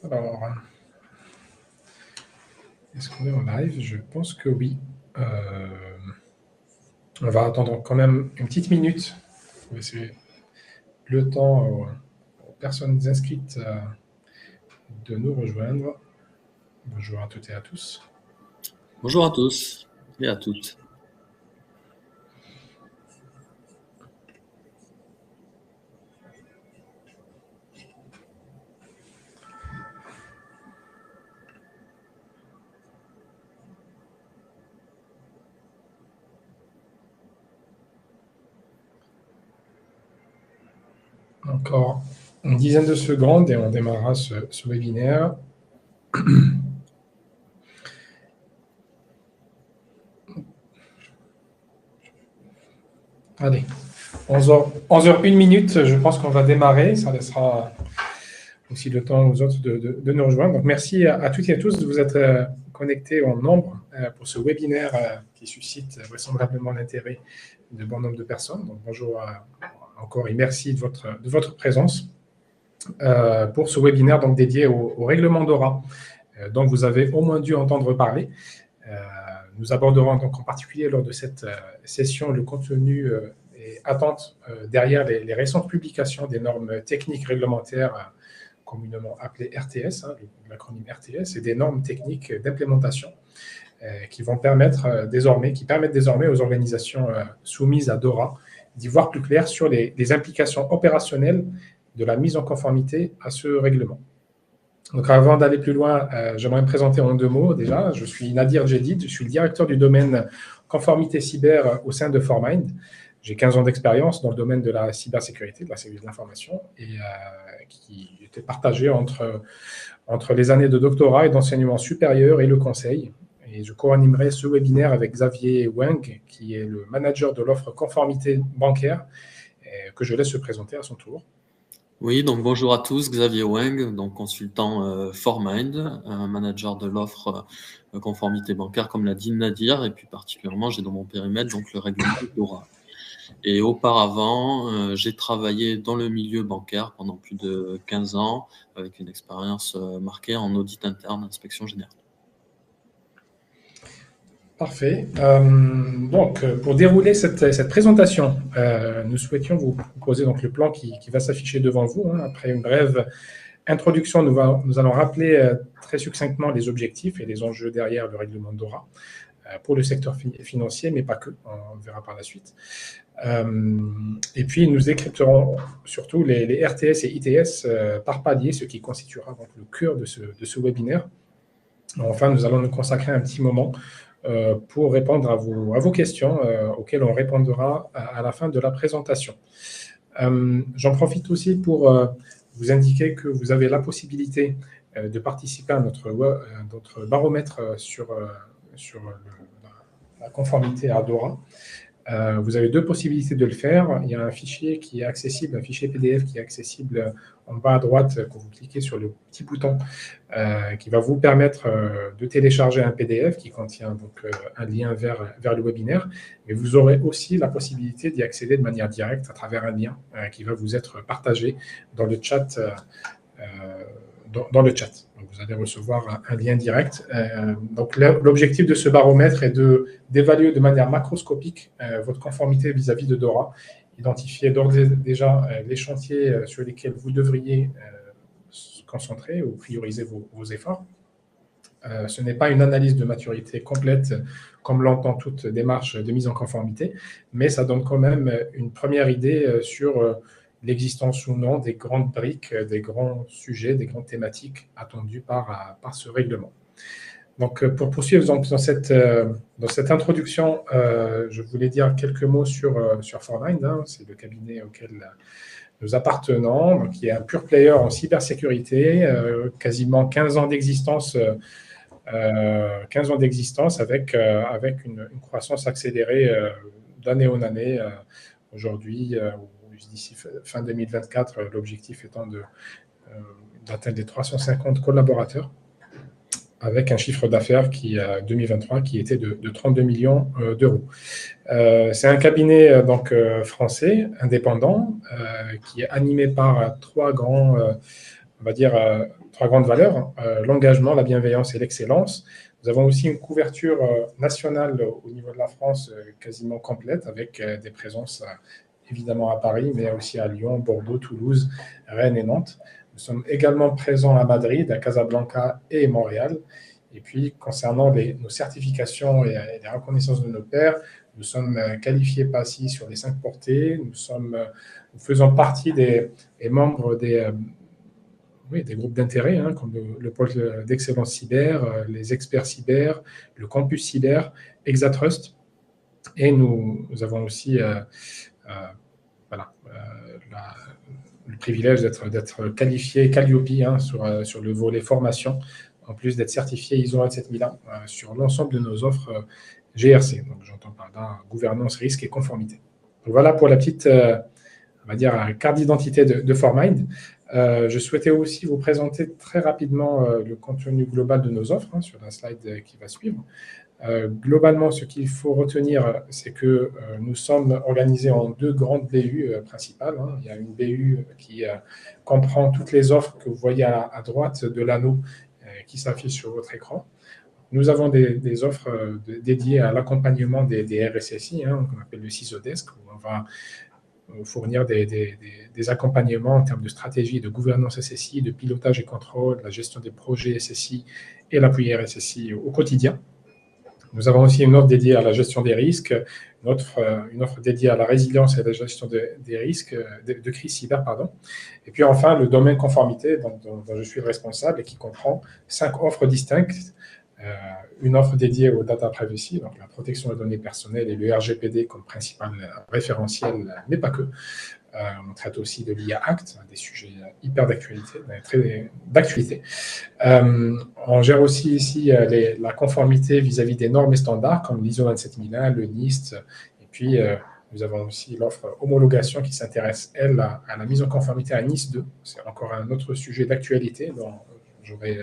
Alors, est-ce qu'on est en live? Je pense que oui. On va attendre quand même une petite minute pour laisser le temps aux personnes inscrites de nous rejoindre. Bonjour à toutes et à tous. Bonjour à tous et à toutes. Encore une dizaine de secondes et on démarrera ce webinaire. Allez, 11h01 minute, je pense qu'on va démarrer. Ça laissera aussi le temps aux autres de nous rejoindre. Donc, merci à toutes et à tous de vous être connectés en nombre pour ce webinaire qui suscite vraisemblablement l'intérêt de bon nombre de personnes. Donc, bonjour encore et merci de votre présence pour ce webinaire donc, dédié au règlement DORA, dont vous avez au moins dû entendre parler. Nous aborderons donc en particulier lors de cette session le contenu et attentes derrière les récentes publications des normes techniques réglementaires communément appelées RTS, l'acronyme RTS, et des normes techniques d'implémentation qui permettent désormais aux organisations soumises à DORA d'y voir plus clair sur les implications opérationnelles de la mise en conformité à ce règlement. Donc, avant d'aller plus loin, j'aimerais me présenter en 2 mots déjà. Je suis Nadir Djedid, je suis le directeur du domaine conformité cyber au sein de ForMind. J'ai 15 ans d'expérience dans le domaine de la cybersécurité, de la sécurité de l'information, et qui était partagé entre les années de doctorat et d'enseignement supérieur et le conseil. Et je co-animerai ce webinaire avec Xavier Wang, qui est le manager de l'offre conformité bancaire, que je laisse se présenter à son tour. Oui, donc bonjour à tous, Xavier Wang, donc consultant ForMind, manager de l'offre conformité bancaire, comme l'a dit Nadir, et puis particulièrement, j'ai dans mon périmètre donc le règlement DORA. Et auparavant, j'ai travaillé dans le milieu bancaire pendant plus de 15 ans, avec une expérience marquée en audit interne, inspection générale. Parfait. Donc, pour dérouler cette présentation, nous souhaitions vous proposer donc le plan qui va s'afficher devant vous. Après une brève introduction, nous allons rappeler très succinctement les objectifs et les enjeux derrière le règlement DORA pour le secteur financier, mais pas que, on verra par la suite. Et puis, nous décrypterons surtout les RTS et ITS par palier, ce qui constituera donc le cœur de ce webinaire. Enfin, nous allons nous consacrer un petit moment pour répondre à vos questions auxquelles on répondra à la fin de la présentation. J'en profite aussi pour vous indiquer que vous avez la possibilité de participer à notre baromètre sur la conformité à DORA. Vous avez 2 possibilités de le faire. Il y a un fichier qui est accessible, un fichier PDF qui est accessible en bas à droite quand vous cliquez sur le petit bouton qui va vous permettre de télécharger un PDF qui contient donc un lien vers le webinaire. Mais vous aurez aussi la possibilité d'y accéder de manière directe à travers un lien qui va vous être partagé dans le chat. Dans le chat. Donc, vous allez recevoir un lien direct. Donc, l'objectif de ce baromètre est d'évaluer de manière macroscopique votre conformité vis-à-vis de DORA, identifier d'ores et déjà les chantiers sur lesquels vous devriez se concentrer ou prioriser vos efforts. Ce n'est pas une analyse de maturité complète, comme l'entend toute démarche de mise en conformité, mais ça donne quand même une première idée sur l'existence ou non des grandes briques, des grands sujets, des grandes thématiques attendues par ce règlement. Donc, pour poursuivre dans cette introduction, je voulais dire quelques mots sur ForMind. C'est le cabinet auquel nous appartenons, donc, qui est un pure player en cybersécurité, quasiment 15 ans d'existence. 15 ans d'existence avec une croissance accélérée d'année en année. Aujourd'hui, d'ici fin 2024, l'objectif étant d'atteindre les 350 collaborateurs avec un chiffre d'affaires qui, 2023, qui était de 32 millions d'euros. C'est un cabinet donc français, indépendant, qui est animé par 3 grands on va dire, 3 grandes valeurs, l'engagement, la bienveillance et l'excellence. Nous avons aussi une couverture nationale au niveau de la France quasiment complète, avec des présences évidemment à Paris, mais aussi à Lyon, Bordeaux, Toulouse, Rennes et Nantes. Nous sommes également présents à Madrid, à Casablanca et Montréal. Et puis, concernant nos certifications et les reconnaissances de nos pairs, nous sommes qualifiés PASI sur les 5 portées. Nous faisons partie des membres des groupes d'intérêt, hein, comme le pôle d'excellence cyber, les experts cyber, le campus cyber, Exatrust. Et nous avons aussi le privilège d'être qualifié Calliope, hein, sur le volet formation, en plus d'être certifié ISO 27001 sur l'ensemble de nos offres GRC. Donc, j'entends par là gouvernance, risque et conformité. Donc, voilà pour la petite, on va dire, carte d'identité de ForMind. Je souhaitais aussi vous présenter très rapidement le contenu global de nos offres, hein, sur la slide qui va suivre. Globalement, ce qu'il faut retenir, c'est que nous sommes organisés en 2 grandes BU principales, hein. Il y a une BU qui comprend toutes les offres que vous voyez à droite de l'anneau qui s'affiche sur votre écran. Nous avons des offres dédiées à l'accompagnement des RSSI, hein, qu'on appelle le CISO Desk, où on va fournir des accompagnements en termes de stratégie, de gouvernance SSI, de pilotage et contrôle, la gestion des projets SSI et l'appui RSSI au quotidien. Nous avons aussi une offre dédiée à la gestion des risques, une offre dédiée à la résilience et à la gestion des risques, de crise cyber, pardon. Et puis enfin, le domaine conformité dont je suis le responsable et qui comprend 5 offres distinctes. Une offre dédiée au data privacy, donc la protection des données personnelles et le RGPD comme principal référentiel, mais pas que. On traite aussi de l'IA Act, des sujets hyper d'actualité, très d'actualité. On gère aussi ici la conformité vis-à-vis des normes et standards comme l'ISO 27001, le NIST, et puis nous avons aussi l'offre homologation qui s'intéresse, elle, à la mise en conformité à NIS 2. C'est encore un autre sujet d'actualité dont j'aurai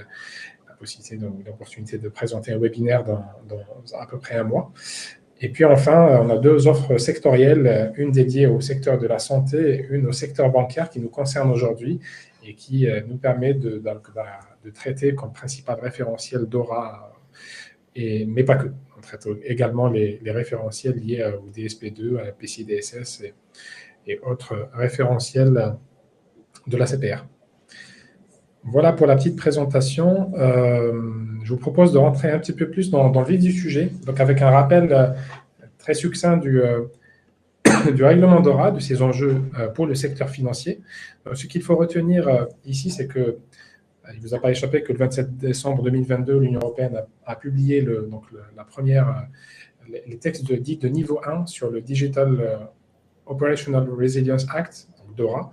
l'opportunité de présenter un webinaire dans à peu près un mois. Et puis enfin, on a 2 offres sectorielles, une dédiée au secteur de la santé et une au secteur bancaire qui nous concerne aujourd'hui et qui nous permet de traiter comme principal référentiel DORA, mais pas que. On traite également les référentiels liés au DSP2, à la PCI DSS et autres référentiels de la CPR. Voilà pour la petite présentation. Je vous propose de rentrer un petit peu plus dans le vif du sujet, donc avec un rappel très succinct du règlement DORA, de ses enjeux pour le secteur financier. Ce qu'il faut retenir ici, c'est que il ne vous a pas échappé que le 27 décembre 2022, l'Union européenne a publié les textes dits de niveau 1 sur le Digital Operational Resilience Act, donc DORA,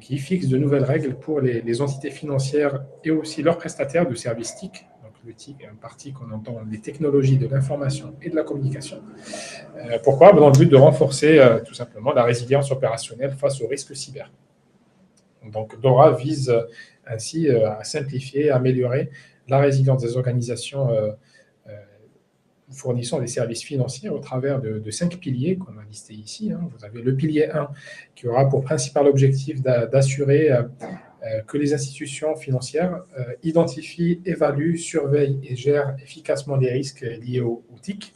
qui fixe de nouvelles règles pour les entités financières et aussi leurs prestataires de services TIC. Donc, le TIC est un parti qu'on entend les technologies de l'information et de la communication. Pourquoi ? Dans le but de renforcer tout simplement la résilience opérationnelle face aux risques cyber. Donc, DORA vise ainsi à simplifier, à améliorer la résilience des organisations fournissant des services financiers au travers de 5 piliers qu'on a listés ici. Vous avez le pilier 1 qui aura pour principal objectif d'assurer que les institutions financières identifient, évaluent, surveillent et gèrent efficacement les risques liés au TIC.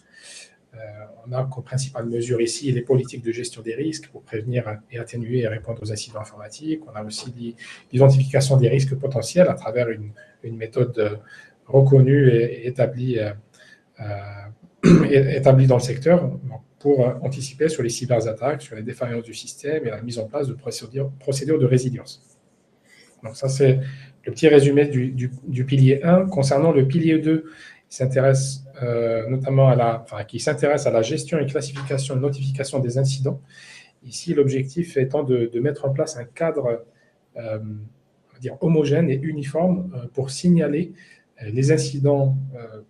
On a comme principale mesure ici les politiques de gestion des risques pour prévenir et atténuer et répondre aux incidents informatiques. On a aussi l'identification des risques potentiels à travers une méthode reconnue et établie dans le secteur pour anticiper sur les cyberattaques, sur les défaillances du système et la mise en place de procédures de résilience. Donc ça, c'est le petit résumé du pilier 1. Concernant le pilier 2, il s'intéresse notamment qui s'intéresse à la gestion et classification et notification des incidents. Ici, l'objectif étant de mettre en place un cadre on va dire homogène et uniforme pour signaler les incidents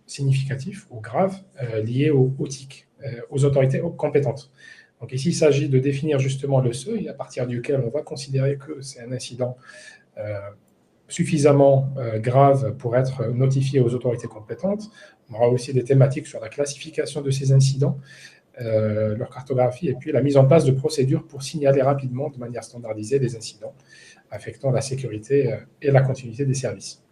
significatifs ou graves liés au TIC, aux autorités compétentes. Donc ici, il s'agit de définir justement le seuil à partir duquel on va considérer que c'est un incident suffisamment grave pour être notifié aux autorités compétentes. On aura aussi des thématiques sur la classification de ces incidents, leur cartographie et puis la mise en place de procédures pour signaler rapidement de manière standardisée les incidents affectant la sécurité et la continuité des services.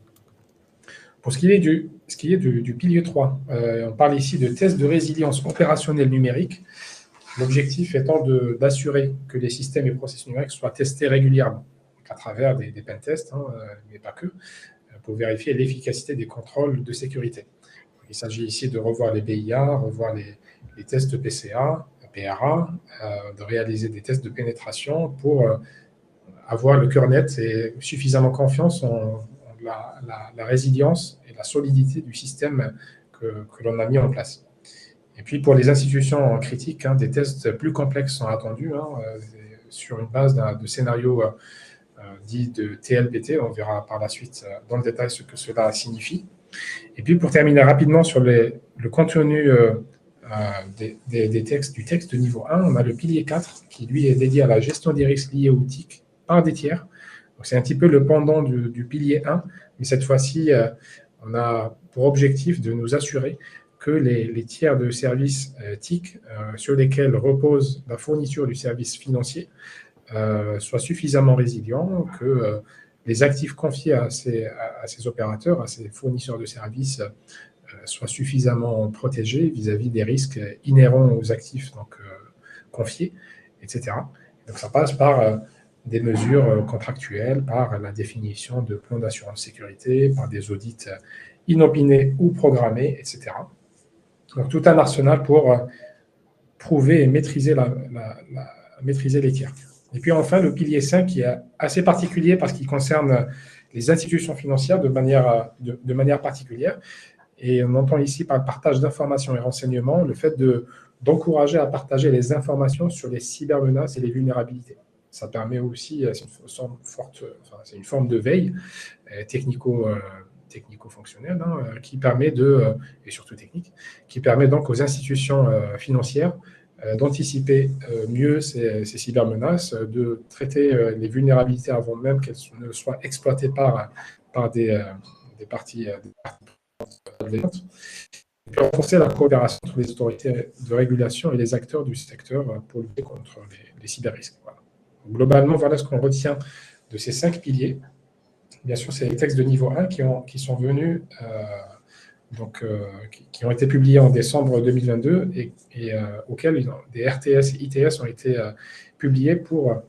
Pour ce qui est du pilier 3, on parle ici de tests de résilience opérationnelle numérique, l'objectif étant d'assurer que les systèmes et processus numériques soient testés régulièrement, à travers des pentests, mais pas que, pour vérifier l'efficacité des contrôles de sécurité. Il s'agit ici de revoir les BIA, revoir les tests PCA, PRA, de réaliser des tests de pénétration pour avoir le cœur net et suffisamment confiance en la résilience et la solidité du système que l'on a mis en place. Et puis pour les institutions critiques, des tests plus complexes sont attendus sur une base de scénarios dits de TLPT. On verra par la suite dans le détail ce que cela signifie. Et puis pour terminer rapidement sur le contenu du texte de niveau 1, on a le pilier 4 qui lui est dédié à la gestion des risques liés aux TIC par des tiers. C'est un petit peu le pendant du pilier 1, mais cette fois-ci, on a pour objectif de nous assurer que les tiers de services TIC sur lesquels repose la fourniture du service financier soient suffisamment résilients, que les actifs confiés à ces opérateurs, à ces fournisseurs de services, soient suffisamment protégés vis-à-vis des risques inhérents aux actifs confiés, etc. Donc ça passe par des mesures contractuelles, par la définition de plans d'assurance sécurité, par des audits inopinés ou programmés, etc. Donc tout un arsenal pour prouver et maîtriser les tiers. Et puis enfin, le pilier 5 qui est assez particulier parce qu'il concerne les institutions financières de manière particulière. Et on entend ici par le partage d'informations et renseignements le fait d'encourager à partager les informations sur les cybermenaces et les vulnérabilités. Ça permet aussi, c'est une forme de veille technico-fonctionnelle qui permet et surtout technique, qui permet donc aux institutions financières d'anticiper mieux ces cybermenaces, de traiter les vulnérabilités avant même qu'elles ne soient exploitées par des parties prenantes. Et puis renforcer la coopération entre les autorités de régulation et les acteurs du secteur pour lutter contre les cyberrisques. Voilà. Globalement, voilà ce qu'on retient de ces 5 piliers. Bien sûr, c'est les textes de niveau 1 qui sont venus, qui ont été publiés en décembre 2022 et auxquels des RTS et ITS ont été publiés pour,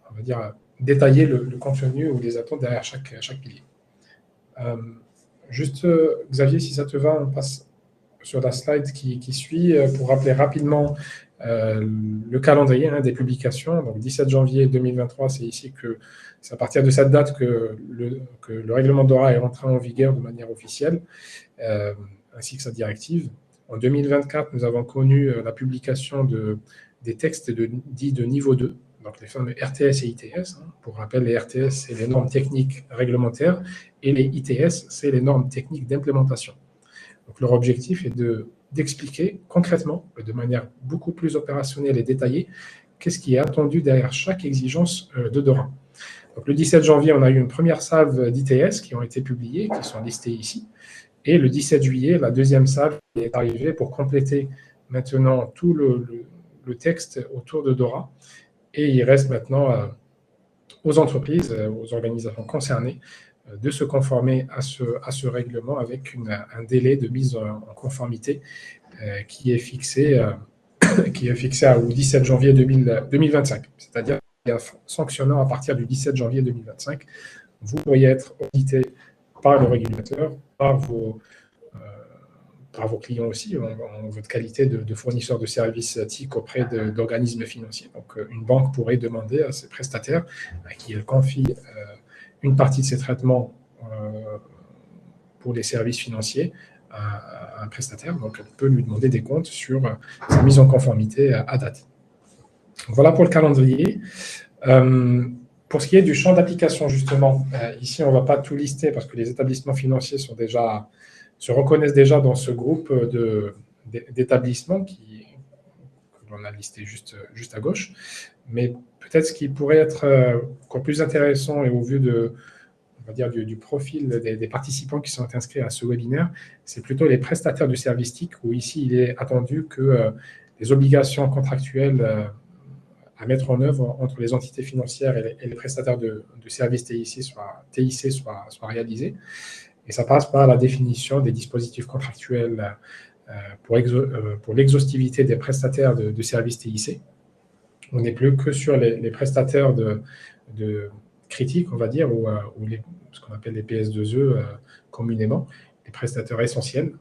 on va dire, détailler le contenu ou les attentes derrière chaque pilier. Juste, Xavier, si ça te va, on passe sur la slide qui suit pour rappeler rapidement le calendrier des publications. Donc, 17 janvier 2023, c'est ici que c'est à partir de cette date que le règlement DORA est entré en vigueur de manière officielle, ainsi que sa directive. En 2024, nous avons connu la publication des textes dits de niveau 2, donc les fameux RTS et ITS. Pour rappel, les RTS, c'est les normes techniques réglementaires, et les ITS, c'est les normes techniques d'implémentation. Donc, leur objectif est d'expliquer concrètement, de manière beaucoup plus opérationnelle et détaillée, qu'est-ce qui est attendu derrière chaque exigence de DORA. Donc, le 17 janvier, on a eu une première salve d'ITS qui ont été publiées, qui sont listées ici. Et le 17 juillet, la deuxième salve est arrivée pour compléter maintenant tout le texte autour de DORA. Et il reste maintenant aux entreprises, aux organisations concernées, de se conformer à ce règlement avec un délai de mise en conformité qui est fixé au 17 janvier 2025. C'est-à-dire sanctionnant à partir du 17 janvier 2025, vous pourriez être audité par le régulateur, par vos clients aussi, en votre qualité de fournisseur de services TIC auprès d'organismes financiers. Donc, une banque pourrait demander à ses prestataires à qui elle confie une partie de ses traitements pour les services financiers à un prestataire. Donc, elle peut lui demander des comptes sur sa mise en conformité à date. Voilà pour le calendrier. Pour ce qui est du champ d'application, justement, ici, on ne va pas tout lister parce que les établissements financiers se reconnaissent déjà dans ce groupe d'établissements que l'on a listé juste à gauche. Mais peut-être ce qui pourrait être encore plus intéressant et au vu on va dire, du profil des participants qui sont inscrits à ce webinaire, c'est plutôt les prestataires de services TIC où ici, il est attendu que les obligations contractuelles à mettre en œuvre entre les entités financières et les prestataires de services TIC soient réalisés. Et ça passe par la définition des dispositifs contractuels pour l'exhaustivité des prestataires de services TIC. On n'est plus que sur les prestataires de critiques, on va dire, ou ce qu'on appelle les PS2E communément, les prestataires essentiels.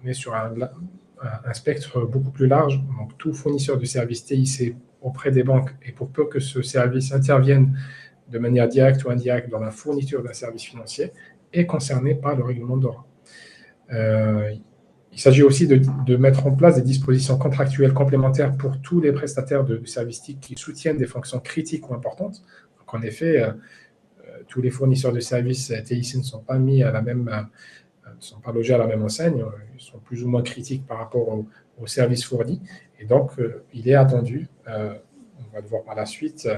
On est sur un spectre beaucoup plus large. Donc, tout fournisseur de services TIC auprès des banques, et pour peu que ce service intervienne de manière directe ou indirecte dans la fourniture d'un service financier, est concerné par le règlement DORA. Il s'agit aussi de mettre en place des dispositions contractuelles complémentaires pour tous les prestataires de services TIC qui soutiennent des fonctions critiques ou importantes. Donc, en effet, tous les fournisseurs de services TIC ne sont pas mis à la même, ne sont pas logés à la même enseigne. Ils sont plus ou moins critiques par rapport aux services fournis. Et donc, il est attendu, on va le voir par la suite,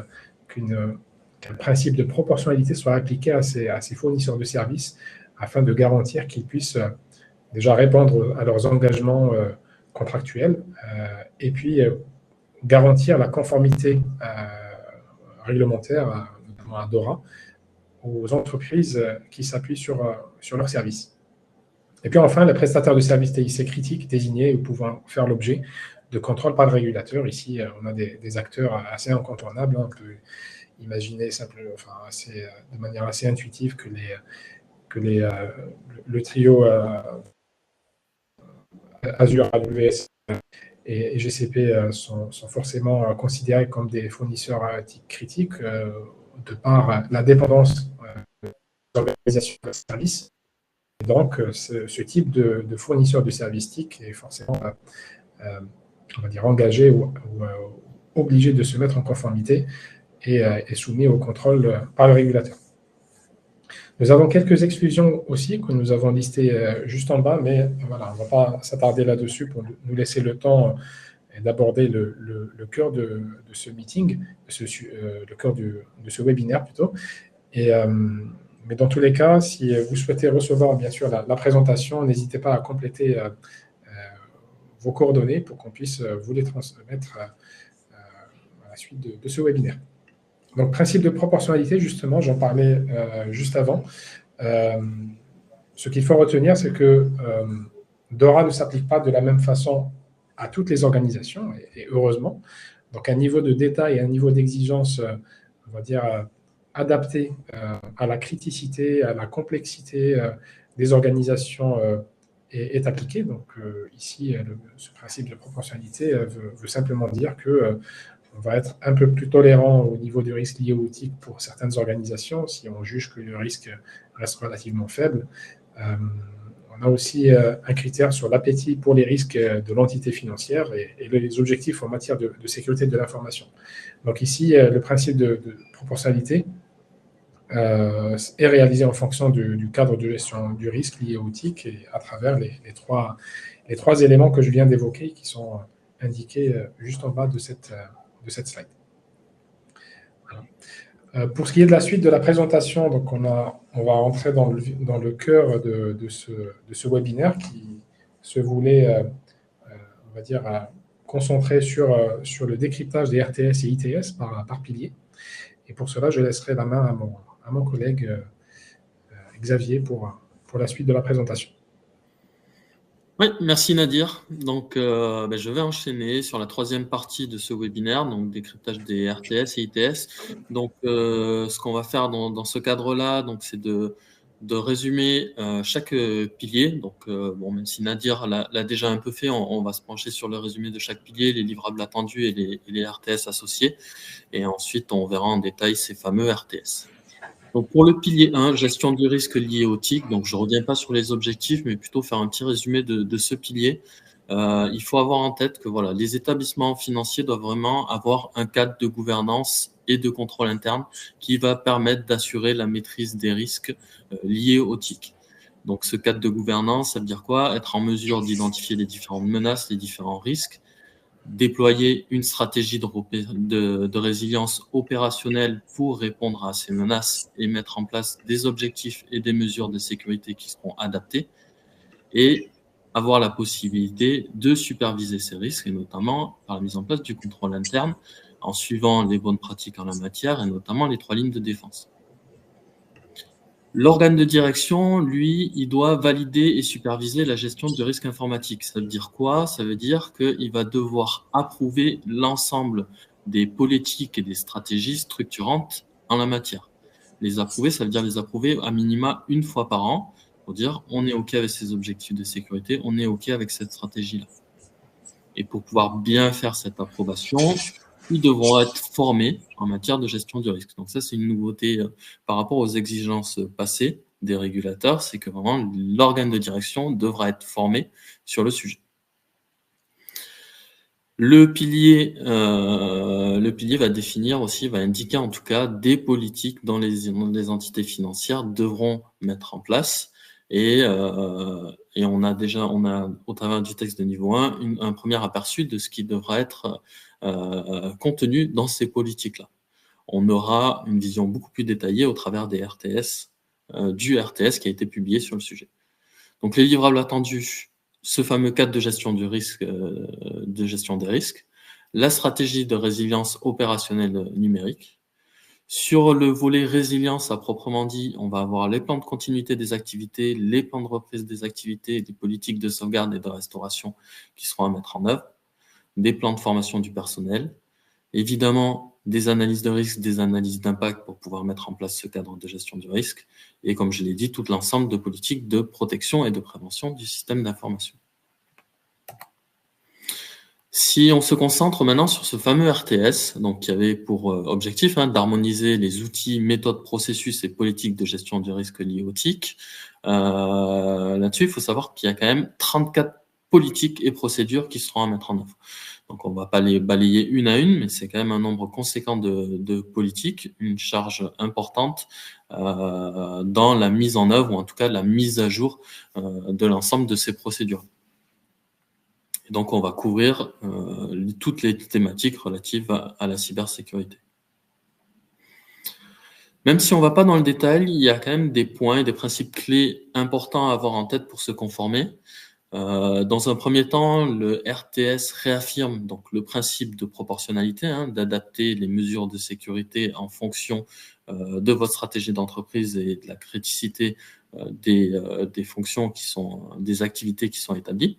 qu'un principe de proportionnalité soit appliqué à ces fournisseurs de services afin de garantir qu'ils puissent déjà répondre à leurs engagements contractuels et puis garantir la conformité réglementaire, notamment à DORA, aux entreprises qui s'appuient sur leurs services. Et puis enfin, les prestataires de services TIC critiques désignés ou pouvant faire l'objet de contrôle par le régulateur. Ici, on a des acteurs assez incontournables. On peut imaginer de manière assez intuitive que le trio Azure, AWS et GCP sont forcément considérés comme des fournisseurs critiques de par la dépendance des organisations de services. Et donc, ce type de fournisseur de services TIC est forcément, on va dire, engagé ou obligé de se mettre en conformité et est soumis au contrôle par le régulateur. Nous avons quelques exclusions aussi que nous avons listées juste en bas, mais voilà, on ne va pas s'attarder là-dessus pour nous laisser le temps d'aborder le cœur de ce meeting, le cœur de ce webinaire plutôt. Mais dans tous les cas, si vous souhaitez recevoir bien sûr la présentation, n'hésitez pas à compléter vos coordonnées pour qu'on puisse vous les transmettre à la suite de ce webinaire. Donc, principe de proportionnalité, justement, j'en parlais juste avant. Ce qu'il faut retenir, c'est que DORA ne s'applique pas de la même façon à toutes les organisations, et heureusement. Donc, un niveau de détail et un niveau d'exigence, on va dire, adapté à la criticité, à la complexité des organisations est appliqué. Donc, ici, ce principe de proportionnalité veut simplement dire que on va être un peu plus tolérant au niveau du risque lié au TIC pour certaines organisations, si on juge que le risque reste relativement faible. On a aussi un critère sur l'appétit pour les risques de l'entité financière et les objectifs en matière de sécurité de l'information. Donc ici, le principe de proportionnalité est réalisé en fonction du cadre de gestion du risque lié au TIC et à travers les trois éléments que je viens d'évoquer qui sont indiqués juste en bas de cette slide. Voilà. Pour ce qui est de la suite de la présentation, donc on va entrer dans le cœur de ce webinaire qui se voulait, on va dire, concentrer sur le décryptage des RTS et ITS par pilier. Et pour cela, je laisserai la main à mon collègue Xavier pour la suite de la présentation. Oui, merci Nadir. Donc, je vais enchaîner sur la troisième partie de ce webinaire, donc décryptage des RTS et ITS. Donc, ce qu'on va faire dans ce cadre-là, donc, c'est de résumer chaque pilier. Donc, même si Nadir l'a déjà un peu fait, on va se pencher sur le résumé de chaque pilier, les livrables attendus et les RTS associés. Et ensuite, on verra en détail ces fameux RTS. Donc, pour le pilier 1, gestion du risque lié au TIC, donc je ne reviens pas sur les objectifs, mais plutôt faire un petit résumé de ce pilier. Il faut avoir en tête que voilà, les établissements financiers doivent vraiment avoir un cadre de gouvernance et de contrôle interne qui va permettre d'assurer la maîtrise des risques liés au TIC. Donc, ce cadre de gouvernance, ça veut dire quoi? Être en mesure d'identifier les différentes menaces, les différents risques, déployer une stratégie de résilience opérationnelle pour répondre à ces menaces et mettre en place des objectifs et des mesures de sécurité qui seront adaptés. Et avoir la possibilité de superviser ces risques, et notamment par la mise en place du contrôle interne, en suivant les bonnes pratiques en la matière, et notamment les 3 lignes de défense. L'organe de direction, lui, il doit valider et superviser la gestion du risque informatique. Ça veut dire quoi? Ça veut dire qu'il va devoir approuver l'ensemble des politiques et des stratégies structurantes en la matière. Les approuver, ça veut dire les approuver à minima 1 fois par an pour dire on est OK avec ces objectifs de sécurité, on est OK avec cette stratégie-là. Et pour pouvoir bien faire cette approbation, ils devront être formés en matière de gestion du risque. Donc ça, c'est une nouveauté par rapport aux exigences passées des régulateurs, c'est que vraiment l'organe de direction devra être formé sur le sujet. Le pilier va définir aussi, va indiquer en tout cas des politiques dont les entités financières devront mettre en place. Et on a au travers du texte de niveau 1 un premier aperçu de ce qui devra être contenu dans ces politiques-là. On aura une vision beaucoup plus détaillée au travers des RTS, du RTS qui a été publié sur le sujet. Donc les livrables attendus, ce fameux cadre de gestion du risque, de gestion des risques, la stratégie de résilience opérationnelle numérique. Sur le volet résilience à proprement dit, on va avoir les plans de continuité des activités, les plans de reprise des activités, des politiques de sauvegarde et de restauration qui seront à mettre en œuvre, des plans de formation du personnel, évidemment des analyses de risque, des analyses d'impact pour pouvoir mettre en place ce cadre de gestion du risque, et comme je l'ai dit, tout l'ensemble de politiques de protection et de prévention du système d'information. Si on se concentre maintenant sur ce fameux RTS, donc qui avait pour objectif d'harmoniser les outils, méthodes, processus et politiques de gestion du risque liés au TIC, là-dessus, il faut savoir qu'il y a quand même 34 politiques et procédures qui seront à mettre en œuvre. Donc on ne va pas les balayer une à une, mais c'est quand même un nombre conséquent de politiques, une charge importante dans la mise en œuvre, ou en tout cas la mise à jour de l'ensemble de ces procédures. Et donc on va couvrir toutes les thématiques relatives à la cybersécurité. Même si on ne va pas dans le détail, il y a quand même des points et des principes clés importants à avoir en tête pour se conformer. Dans un premier temps, le RTS réaffirme donc le principe de proportionnalité, d'adapter les mesures de sécurité en fonction de votre stratégie d'entreprise et de la criticité des fonctions qui sont, des activités qui sont établies.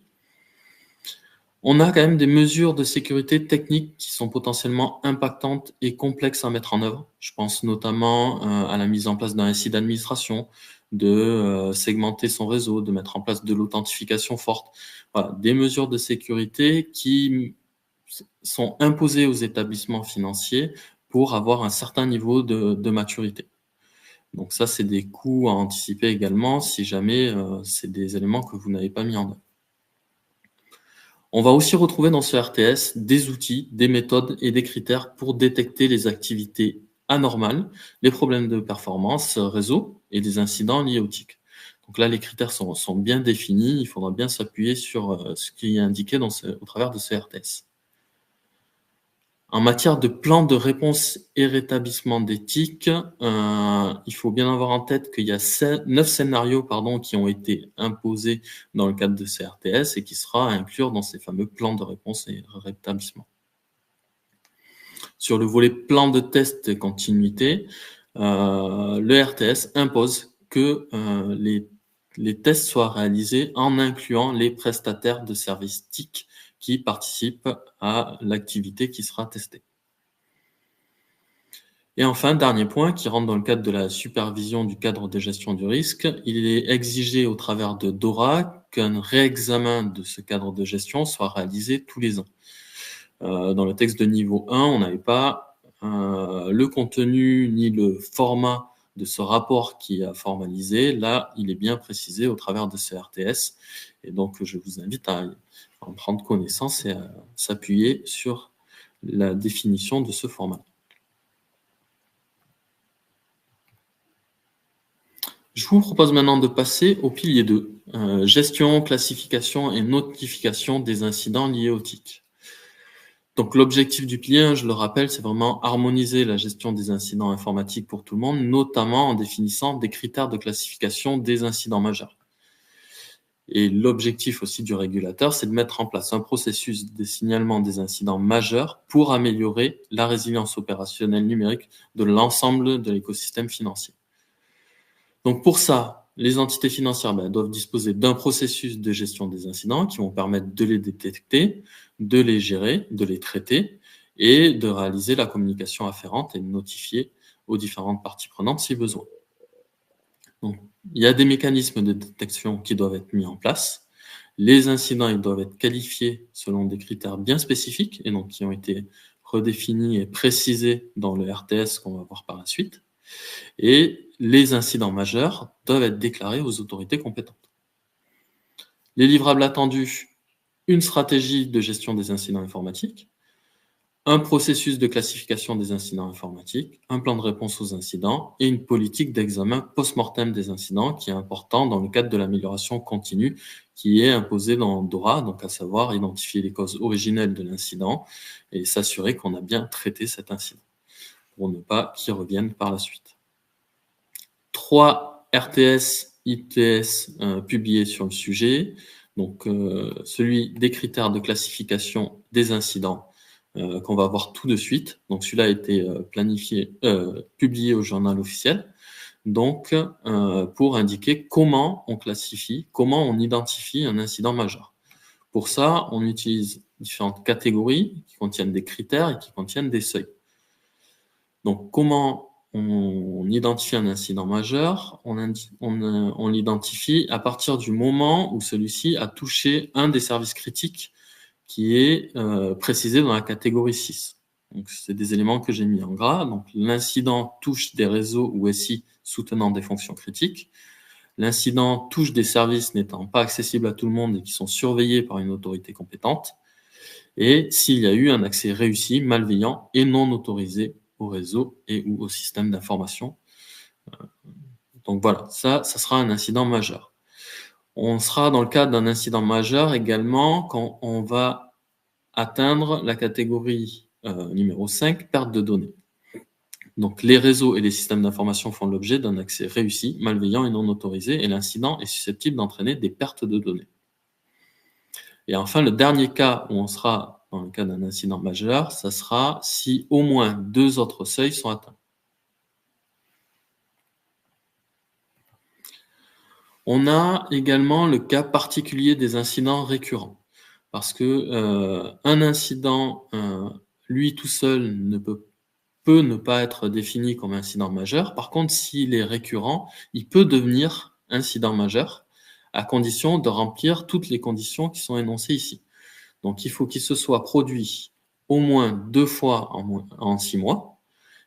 On a quand même des mesures de sécurité techniques qui sont potentiellement impactantes et complexes à mettre en œuvre. Je pense notamment à la mise en place d'un SI d'administration, de segmenter son réseau, de mettre en place de l'authentification forte. Voilà, des mesures de sécurité qui sont imposées aux établissements financiers pour avoir un certain niveau de maturité. Donc ça, c'est des coûts à anticiper également si jamais c'est des éléments que vous n'avez pas mis en œuvre. On va aussi retrouver dans ce RTS des outils, des méthodes et des critères pour détecter les activités anormales, les problèmes de performance réseau et des incidents liés au TIC. Donc là, les critères sont bien définis. Il faudra bien s'appuyer sur ce qui est indiqué au travers de ce RTS. En matière de plan de réponse et rétablissement des TIC, il faut bien avoir en tête qu'il y a 9 scénarios qui ont été imposés dans le cadre de ces RTS et qui sera à inclure dans ces fameux plans de réponse et rétablissement. Sur le volet plan de test et continuité, le RTS impose que les tests soient réalisés en incluant les prestataires de services TIC qui participent à l'activité qui sera testée. Et enfin, dernier point, qui rentre dans le cadre de la supervision du cadre de gestion du risque, il est exigé au travers de DORA qu'un réexamen de ce cadre de gestion soit réalisé tous les ans. Dans le texte de niveau 1, on n'avait pas le contenu ni le format de ce rapport qui a formalisé. Là, il est bien précisé au travers de ce RTS. Et donc, je vous invite à en prendre connaissance et à s'appuyer sur la définition de ce format. Je vous propose maintenant de passer au pilier 2, gestion, classification et notification des incidents liés au TIC. Donc l'objectif du pilier 1, je le rappelle, c'est vraiment harmoniser la gestion des incidents informatiques pour tout le monde, notamment en définissant des critères de classification des incidents majeurs. Et l'objectif aussi du régulateur, c'est de mettre en place un processus de signalement des incidents majeurs pour améliorer la résilience opérationnelle numérique de l'ensemble de l'écosystème financier. Donc pour ça, les entités financières doivent disposer d'un processus de gestion des incidents qui vont permettre de les détecter, de les gérer, de les traiter et de réaliser la communication afférente et de notifier aux différentes parties prenantes si besoin. Donc, il y a des mécanismes de détection qui doivent être mis en place. Les incidents, ils doivent être qualifiés selon des critères bien spécifiques et donc qui ont été redéfinis et précisés dans le RTS qu'on va voir par la suite. Et les incidents majeurs doivent être déclarés aux autorités compétentes. Les livrables attendus, une stratégie de gestion des incidents informatiques, un processus de classification des incidents informatiques, un plan de réponse aux incidents et une politique d'examen post-mortem des incidents qui est important dans le cadre de l'amélioration continue qui est imposée dans DORA, donc à savoir identifier les causes originelles de l'incident et s'assurer qu'on a bien traité cet incident pour ne pas qu'il revienne par la suite. 3 RTS, ITS publiés sur le sujet, donc celui des critères de classification des incidents qu'on va voir tout de suite. Donc celui-là a été publié au journal officiel. Donc pour indiquer comment on classifie, comment on identifie un incident majeur. Pour ça, on utilise différentes catégories qui contiennent des critères et qui contiennent des seuils. Donc comment on identifie un incident majeur? On l'identifie à partir du moment où celui-ci a touché un des services critiques qui est précisé dans la catégorie 6. Donc, c'est des éléments que j'ai mis en gras. Donc, l'incident touche des réseaux ou SI soutenant des fonctions critiques. L'incident touche des services n'étant pas accessibles à tout le monde et qui sont surveillés par une autorité compétente. Et s'il y a eu un accès réussi, malveillant et non autorisé au réseau et ou au système d'information. Donc voilà, ça sera un incident majeur. On sera dans le cadre d'un incident majeur également quand on va atteindre la catégorie numéro 5, perte de données. Donc les réseaux et les systèmes d'information font l'objet d'un accès réussi, malveillant et non autorisé, et l'incident est susceptible d'entraîner des pertes de données. Et enfin, le dernier cas où on sera dans le cas d'un incident majeur, ça sera si au moins 2 autres seuils sont atteints. On a également le cas particulier des incidents récurrents. Parce que un incident, lui tout seul, peut ne pas être défini comme incident majeur. Par contre, s'il est récurrent, il peut devenir incident majeur, à condition de remplir toutes les conditions qui sont énoncées ici. Donc, il faut qu'il se soit produit au moins 2 fois en 6 mois,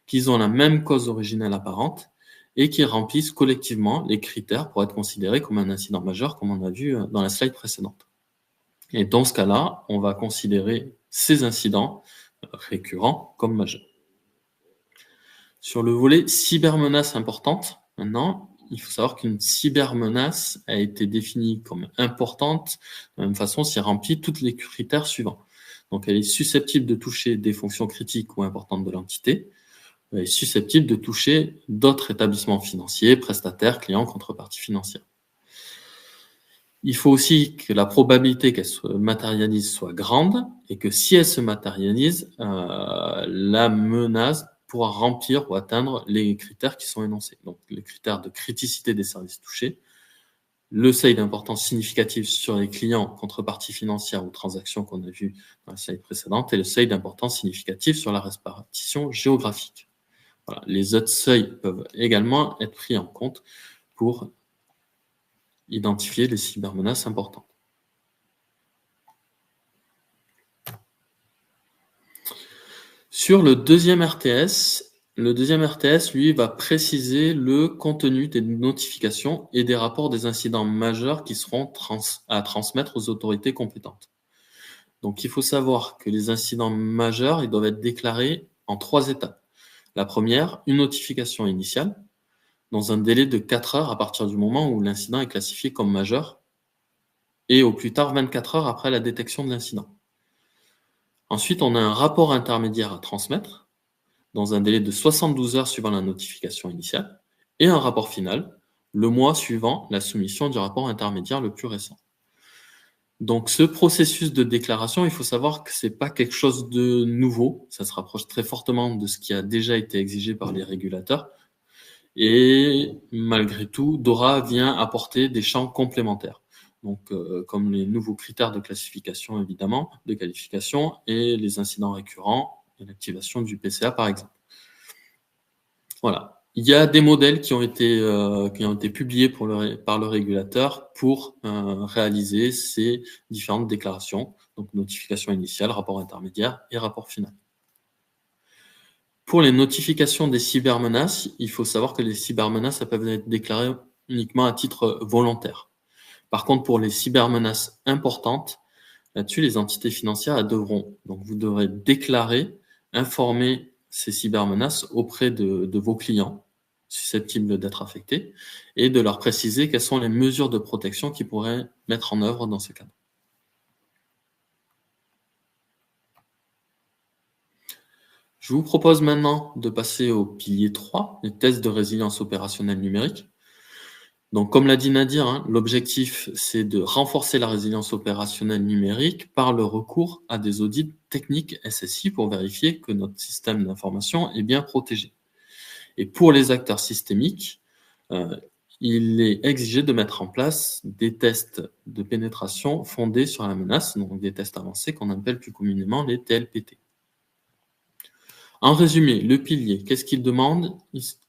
qu'ils ont la même cause originelle apparente, et qu'ils remplissent collectivement les critères pour être considérés comme un incident majeur, comme on a vu dans la slide précédente. Et dans ce cas-là, on va considérer ces incidents récurrents comme majeurs. Sur le volet cybermenace importante, maintenant, il faut savoir qu'une cybermenace a été définie comme importante de la même façon si elle remplit tous les critères suivants. Donc, elle est susceptible de toucher des fonctions critiques ou importantes de l'entité. Elle est susceptible de toucher d'autres établissements financiers, prestataires, clients, contreparties financières. Il faut aussi que la probabilité qu'elle se matérialise soit grande et que si elle se matérialise, la menace pourra remplir ou atteindre les critères qui sont énoncés. Donc, les critères de criticité des services touchés, le seuil d'importance significative sur les clients, contreparties financières ou transactions qu'on a vu dans la slide précédente, et le seuil d'importance significative sur la répartition géographique. Voilà. Les autres seuils peuvent également être pris en compte pour identifier les cybermenaces importantes. Sur le deuxième RTS, lui, va préciser le contenu des notifications et des rapports des incidents majeurs qui seront à transmettre aux autorités compétentes. Donc, il faut savoir que les incidents majeurs, ils doivent être déclarés en 3 étapes. La première, une notification initiale, dans un délai de 4 heures à partir du moment où l'incident est classifié comme majeur, et au plus tard 24 heures après la détection de l'incident. Ensuite, on a un rapport intermédiaire à transmettre, dans un délai de 72 heures suivant la notification initiale, et un rapport final, le mois suivant la soumission du rapport intermédiaire le plus récent. Donc, ce processus de déclaration, il faut savoir que c'est pas quelque chose de nouveau. Ça se rapproche très fortement de ce qui a déjà été exigé par les régulateurs. Et malgré tout, DORA vient apporter des champs complémentaires. Donc, comme les nouveaux critères de classification, évidemment, de qualification, et les incidents récurrents et l'activation du PCA, par exemple. Voilà. Il y a des modèles qui ont été publiés par le régulateur pour réaliser ces différentes déclarations, donc notification initiale, rapport intermédiaire et rapport final. Pour les notifications des cybermenaces, il faut savoir que les cybermenaces, ça peuvent être déclarées uniquement à titre volontaire. Par contre, pour les cybermenaces importantes, là-dessus, les entités financières, elles devront, donc vous devrez déclarer, informer ces cybermenaces auprès de vos clients susceptibles d'être affectés et de leur préciser quelles sont les mesures de protection qu'ils pourraient mettre en œuvre dans ce cadre. Je vous propose maintenant de passer au pilier 3, les tests de résilience opérationnelle numérique. Donc, comme l'a dit Nadir, l'objectif, c'est de renforcer la résilience opérationnelle numérique par le recours à des audits techniques SSI pour vérifier que notre système d'information est bien protégé. Et pour les acteurs systémiques, il est exigé de mettre en place des tests de pénétration fondés sur la menace, donc des tests avancés qu'on appelle plus communément les TLPT. En résumé, le pilier, qu'est-ce qu'il demande?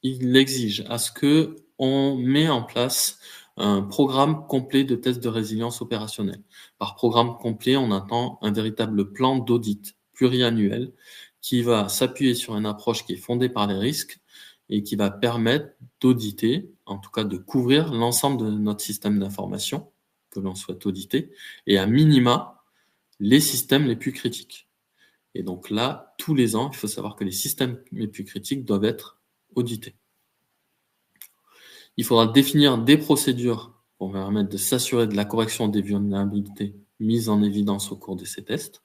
Il exige à ce que on met en place un programme complet de tests de résilience opérationnelle. Par programme complet, on entend un véritable plan d'audit pluriannuel qui va s'appuyer sur une approche qui est fondée par les risques et qui va permettre d'auditer, en tout cas de couvrir l'ensemble de notre système d'information que l'on souhaite auditer, et à minima, les systèmes les plus critiques. Et donc là, tous les ans, il faut savoir que les systèmes les plus critiques doivent être audités. Il faudra définir des procédures pour permettre de s'assurer de la correction des vulnérabilités mises en évidence au cours de ces tests.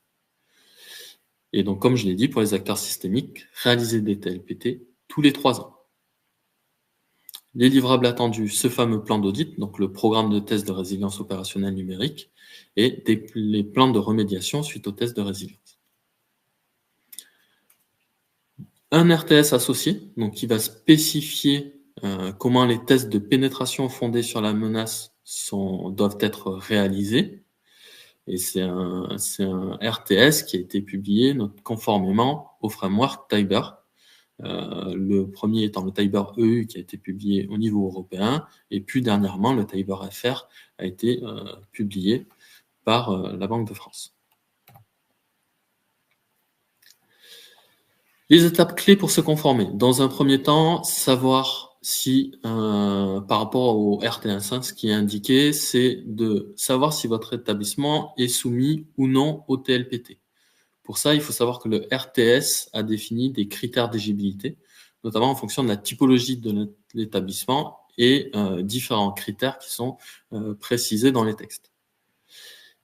Et donc, comme je l'ai dit, pour les acteurs systémiques, réaliser des TLPT tous les 3 ans. Les livrables attendus, ce fameux plan d'audit, donc le programme de test de résilience opérationnelle numérique, et les plans de remédiation suite aux tests de résilience. Un RTS associé, donc qui va spécifier comment les tests de pénétration fondés sur la menace doivent être réalisés. Et c'est un RTS qui a été publié conformément au framework Tiber. Le premier étant le Tiber EU qui a été publié au niveau européen, et plus dernièrement, le Tiber FR a été publié par la Banque de France. Les étapes clés pour se conformer. Dans un premier temps, savoir si, par rapport au RTS, ce qui est indiqué, c'est de savoir si votre établissement est soumis ou non au TLPT. Pour ça, il faut savoir que le RTS a défini des critères d'éligibilité, notamment en fonction de la typologie de l'établissement et différents critères qui sont précisés dans les textes.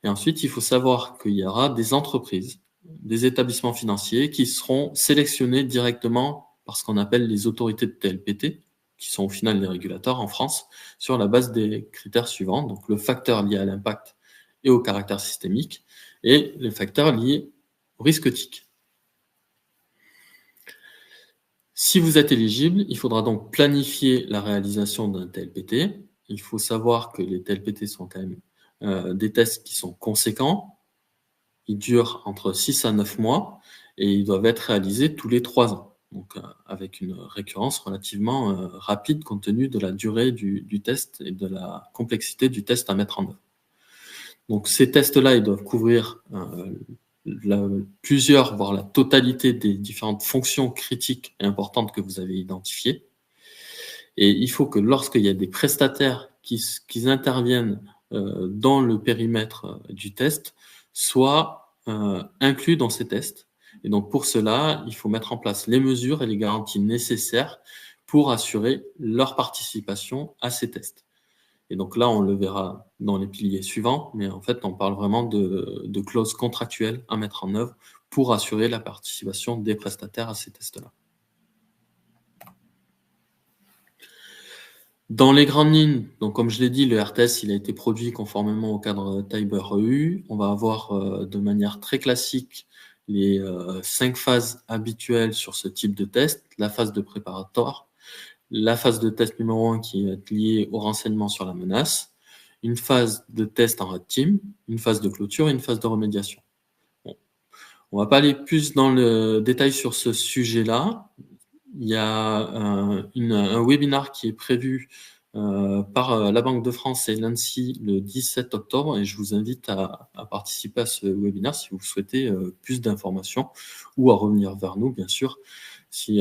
Et ensuite, il faut savoir qu'il y aura des entreprises, des établissements financiers qui seront sélectionnés directement par ce qu'on appelle les autorités de TLPT, qui sont au final les régulateurs en France, sur la base des critères suivants, donc le facteur lié à l'impact et au caractère systémique, et les facteurs liés au risque TIC. Si vous êtes éligible, il faudra donc planifier la réalisation d'un TLPT. Il faut savoir que les TLPT sont quand même des tests qui sont conséquents. Ils durent entre 6 à 9 mois et ils doivent être réalisés tous les 3 ans. Donc, avec une récurrence relativement rapide compte tenu de la durée du test et de la complexité du test à mettre en œuvre. Donc, ces tests-là, ils doivent couvrir plusieurs, voire la totalité des différentes fonctions critiques et importantes que vous avez identifiées. Et il faut que lorsqu'il y a des prestataires qui interviennent dans le périmètre du test, soient inclus dans ces tests. Et donc pour cela, il faut mettre en place les mesures et les garanties nécessaires pour assurer leur participation à ces tests. Et donc là, on le verra dans les piliers suivants, mais en fait, on parle vraiment de clauses contractuelles à mettre en œuvre pour assurer la participation des prestataires à ces tests-là. Dans les grandes lignes, donc comme je l'ai dit, le RTS il a été produit conformément au cadre Tiber EU. On va avoir de manière très classique les 5 phases habituelles sur ce type de test. La phase de préparatoire, la phase de test numéro 1 qui est liée au renseignement sur la menace, une phase de test en red team, une phase de clôture et une phase de remédiation. Bon. On va pas aller plus dans le détail sur ce sujet-là. Il y a un webinar qui est prévu par la Banque de France et l'ANSSI le 17 octobre et je vous invite à participer à ce webinaire si vous souhaitez plus d'informations ou à revenir vers nous, bien sûr, si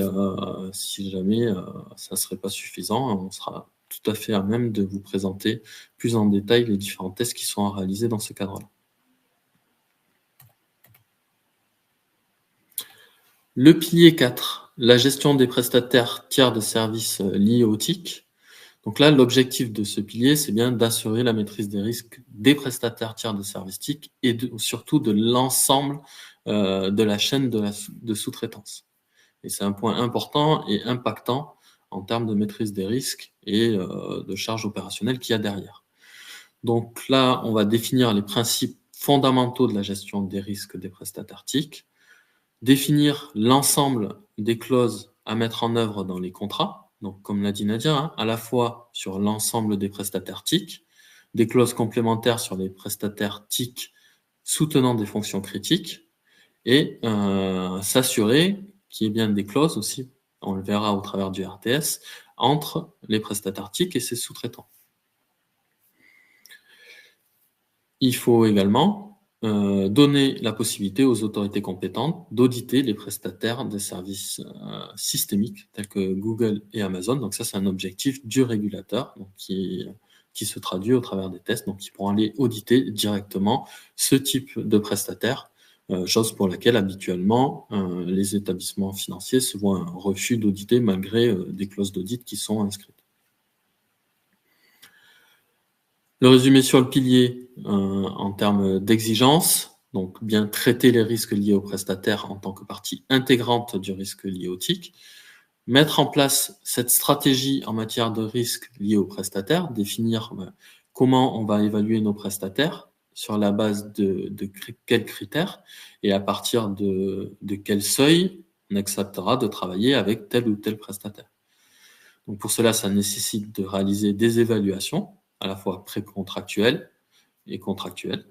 jamais ça ne serait pas suffisant. On sera tout à fait à même de vous présenter plus en détail les différents tests qui sont à réaliser dans ce cadre-là. Le pilier 4, la gestion des prestataires tiers de services liés au TIC. Donc là, l'objectif de ce pilier, c'est bien d'assurer la maîtrise des risques des prestataires tiers de services TIC et surtout de l'ensemble de la chaîne de sous-traitance. Et c'est un point important et impactant en termes de maîtrise des risques et de charges opérationnelles qu'il y a derrière. Donc là, on va définir les principes fondamentaux de la gestion des risques des prestataires TIC, définir l'ensemble des clauses à mettre en œuvre dans les contrats, donc comme l'a dit Nadia, à la fois sur l'ensemble des prestataires TIC, des clauses complémentaires sur les prestataires TIC soutenant des fonctions critiques, et s'assurer qu'il y ait bien des clauses aussi, on le verra au travers du RTS, entre les prestataires TIC et ses sous-traitants. Il faut également donner la possibilité aux autorités compétentes d'auditer les prestataires des services systémiques tels que Google et Amazon. Donc ça, c'est un objectif du régulateur donc qui se traduit au travers des tests. Donc ils pourront aller auditer directement ce type de prestataire, chose pour laquelle habituellement les établissements financiers se voient un refus d'auditer malgré des clauses d'audit qui sont inscrites. Le résumé sur le pilier en termes d'exigence, donc bien traiter les risques liés aux prestataires en tant que partie intégrante du risque lié au TIC, mettre en place cette stratégie en matière de risques liés aux prestataires, définir comment on va évaluer nos prestataires, sur la base de quels critères et à partir de quel seuil on acceptera de travailler avec tel ou tel prestataire. Donc pour cela, ça nécessite de réaliser des évaluations à la fois pré-contractuelles et contractuelles.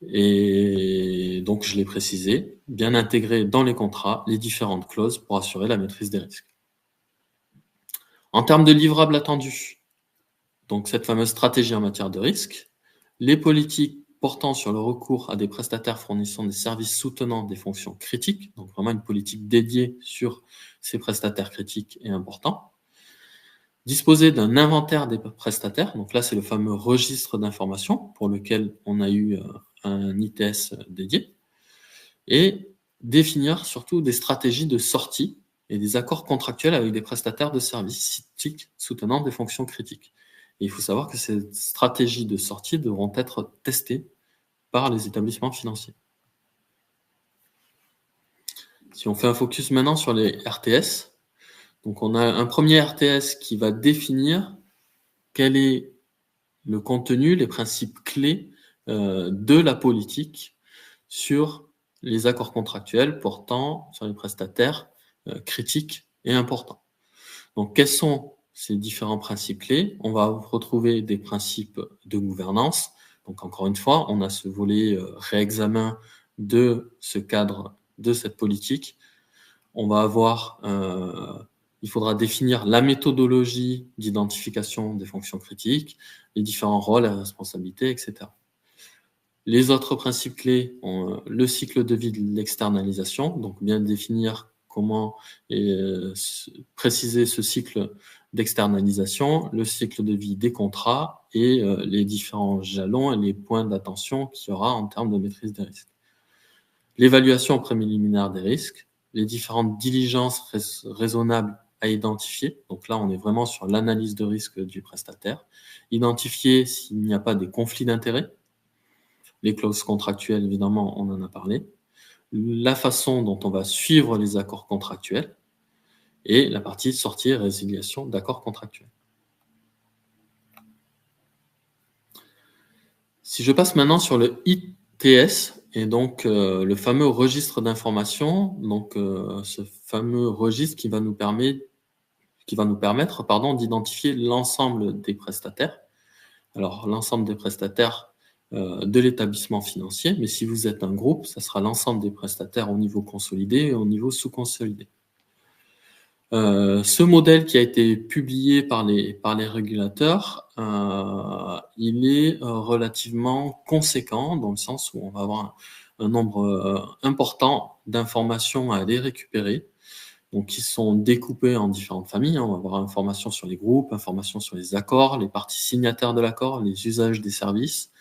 Et donc, je l'ai précisé, bien intégrer dans les contrats les différentes clauses pour assurer la maîtrise des risques. En termes de livrables attendus, donc cette fameuse stratégie en matière de risque, les politiques portant sur le recours à des prestataires fournissant des services soutenant des fonctions critiques, donc vraiment une politique dédiée sur ces prestataires critiques et importants. Disposer d'un inventaire des prestataires, donc là c'est le fameux registre d'informations pour lequel on a eu un ITS dédié, et définir surtout des stratégies de sortie et des accords contractuels avec des prestataires de services TIC soutenant des fonctions critiques. Et il faut savoir que ces stratégies de sortie devront être testées par les établissements financiers. Si on fait un focus maintenant sur les RTS, donc on a un premier RTS qui va définir quel est le contenu, les principes clés de la politique sur les accords contractuels portant sur les prestataires critiques et importants. Donc, quels sont ces différents principes clés? On va retrouver des principes de gouvernance. Donc, encore une fois, on a ce volet réexamen de ce cadre, de cette politique. On va avoir il faudra définir la méthodologie d'identification des fonctions critiques, les différents rôles et responsabilités, etc. Les autres principes clés ont le cycle de vie de l'externalisation, donc bien définir comment préciser ce cycle d'externalisation, le cycle de vie des contrats et les différents jalons et les points d'attention qu'il y aura en termes de maîtrise des risques. L'évaluation préliminaire des risques, les différentes diligences raisonnables à identifier. Donc là, on est vraiment sur l'analyse de risque du prestataire. Identifier s'il n'y a pas des conflits d'intérêts. Les clauses contractuelles, évidemment, on en a parlé. La façon dont on va suivre les accords contractuels et la partie sortie et résiliation d'accords contractuels. Si je passe maintenant sur le ITS, et donc le fameux registre d'information, donc ce fameux registre qui va nous permettre d'identifier l'ensemble des prestataires. Alors, l'ensemble des prestataires de l'établissement financier, mais si vous êtes un groupe, ça sera l'ensemble des prestataires au niveau consolidé et au niveau sous-consolidé. Ce modèle qui a été publié par les régulateurs, il est relativement conséquent dans le sens où on va avoir un nombre important d'informations à aller récupérer, donc qui sont découpées en différentes familles. On va avoir informations sur les groupes, informations sur les accords, les parties signataires de l'accord, les usages des services,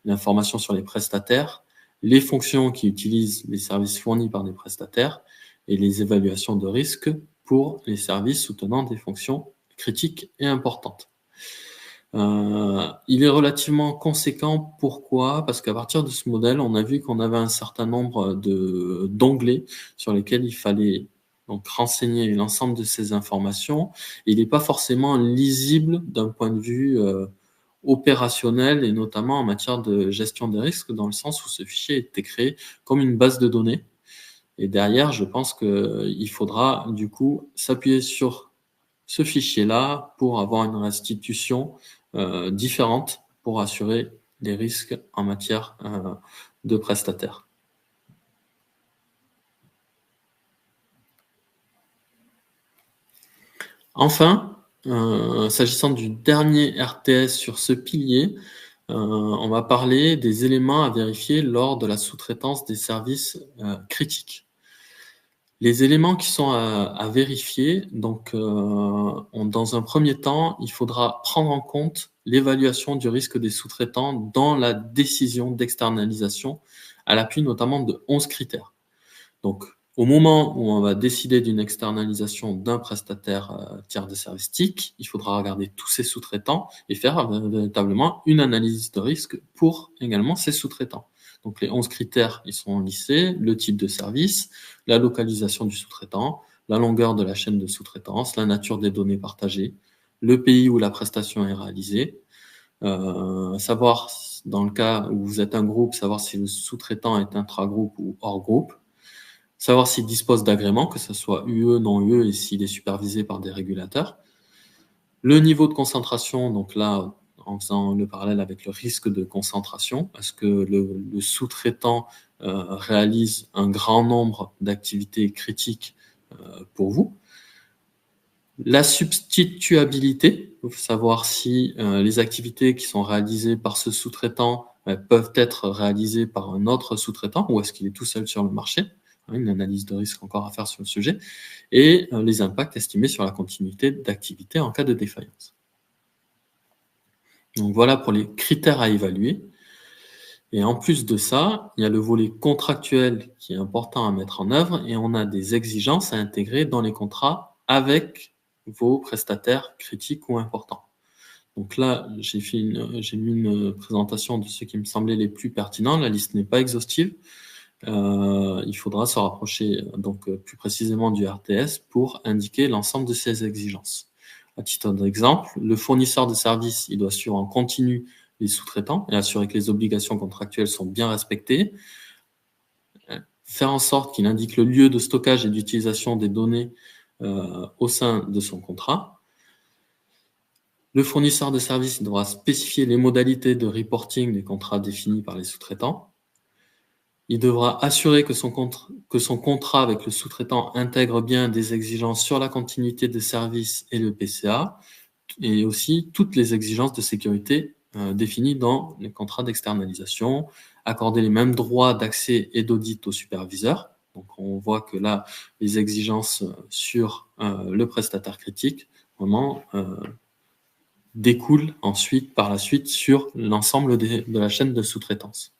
l'information sur les prestataires, les fonctions qui utilisent les services fournis par des prestataires et les évaluations de risque pour les services soutenant des fonctions critiques et importantes. Il est relativement conséquent. Pourquoi? Parce qu'à partir de ce modèle, on a vu qu'on avait un certain nombre d'onglets sur lesquels il fallait donc renseigner l'ensemble de ces informations. Il n'est pas forcément lisible d'un point de vue opérationnel et notamment en matière de gestion des risques, dans le sens où ce fichier a été créé comme une base de données. Et derrière, je pense qu'il faudra du coup s'appuyer sur ce fichier-là pour avoir une restitution différente pour assurer les risques en matière de prestataires. Enfin, s'agissant du dernier RTS sur ce pilier, on va parler des éléments à vérifier lors de la sous-traitance des services critiques. Les éléments qui sont à vérifier, donc dans un premier temps, il faudra prendre en compte l'évaluation du risque des sous-traitants dans la décision d'externalisation, à l'appui notamment de 11 critères. Donc, au moment où on va décider d'une externalisation d'un prestataire tiers de service TIC, il faudra regarder tous ces sous-traitants et faire véritablement une analyse de risque pour également ces sous-traitants. Donc les 11 critères, ils sont listés: le type de service, la localisation du sous-traitant, la longueur de la chaîne de sous-traitance, la nature des données partagées, le pays où la prestation est réalisée, savoir, dans le cas où vous êtes un groupe, savoir si le sous-traitant est intra-groupe ou hors groupe, savoir s'il dispose d'agréments, que ce soit UE, non UE, et s'il est supervisé par des régulateurs. Le niveau de concentration, donc là, en faisant le parallèle avec le risque de concentration, est-ce que le sous-traitant réalise un grand nombre d'activités critiques pour vous? La substituabilité, il faut savoir si les activités qui sont réalisées par ce sous-traitant peuvent être réalisées par un autre sous-traitant, ou est-ce qu'il est tout seul sur le marché? Une analyse de risque encore à faire sur le sujet, et les impacts estimés sur la continuité d'activité en cas de défaillance. Donc voilà pour les critères à évaluer. Et en plus de ça, il y a le volet contractuel qui est important à mettre en œuvre, et on a des exigences à intégrer dans les contrats avec vos prestataires critiques ou importants. Donc là, j'ai mis une présentation de ceux qui me semblaient les plus pertinents. La liste n'est pas exhaustive. Il faudra se rapprocher donc plus précisément du RTS pour indiquer l'ensemble de ces exigences. À titre d'exemple, le fournisseur de services, il doit suivre en continu les sous-traitants et assurer que les obligations contractuelles sont bien respectées. Faire en sorte qu'il indique le lieu de stockage et d'utilisation des données au sein de son contrat. Le fournisseur de services devra spécifier les modalités de reporting des contrats définis par les sous-traitants. Il devra assurer que son contrat avec le sous-traitant intègre bien des exigences sur la continuité des services et le PCA, et aussi toutes les exigences de sécurité définies dans les contrats d'externalisation, accorder les mêmes droits d'accès et d'audit aux superviseurs. Donc on voit que là, les exigences sur le prestataire critique vraiment découlent ensuite, par la suite, sur l'ensemble de la chaîne de sous-traitance.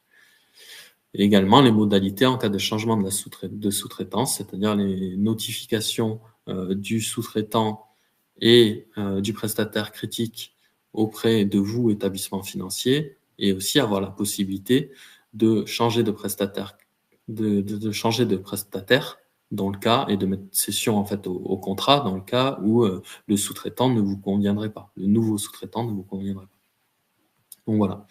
Et également les modalités en cas de changement de sous-traitance, c'est-à-dire les notifications du sous-traitant et du prestataire critique auprès de vous, établissement financier, et aussi avoir la possibilité de changer de prestataire, de changer de prestataire dans le cas, et de mettre cession en fait au contrat dans le cas où le sous-traitant ne vous conviendrait pas, le nouveau sous-traitant ne vous conviendrait pas. Donc voilà.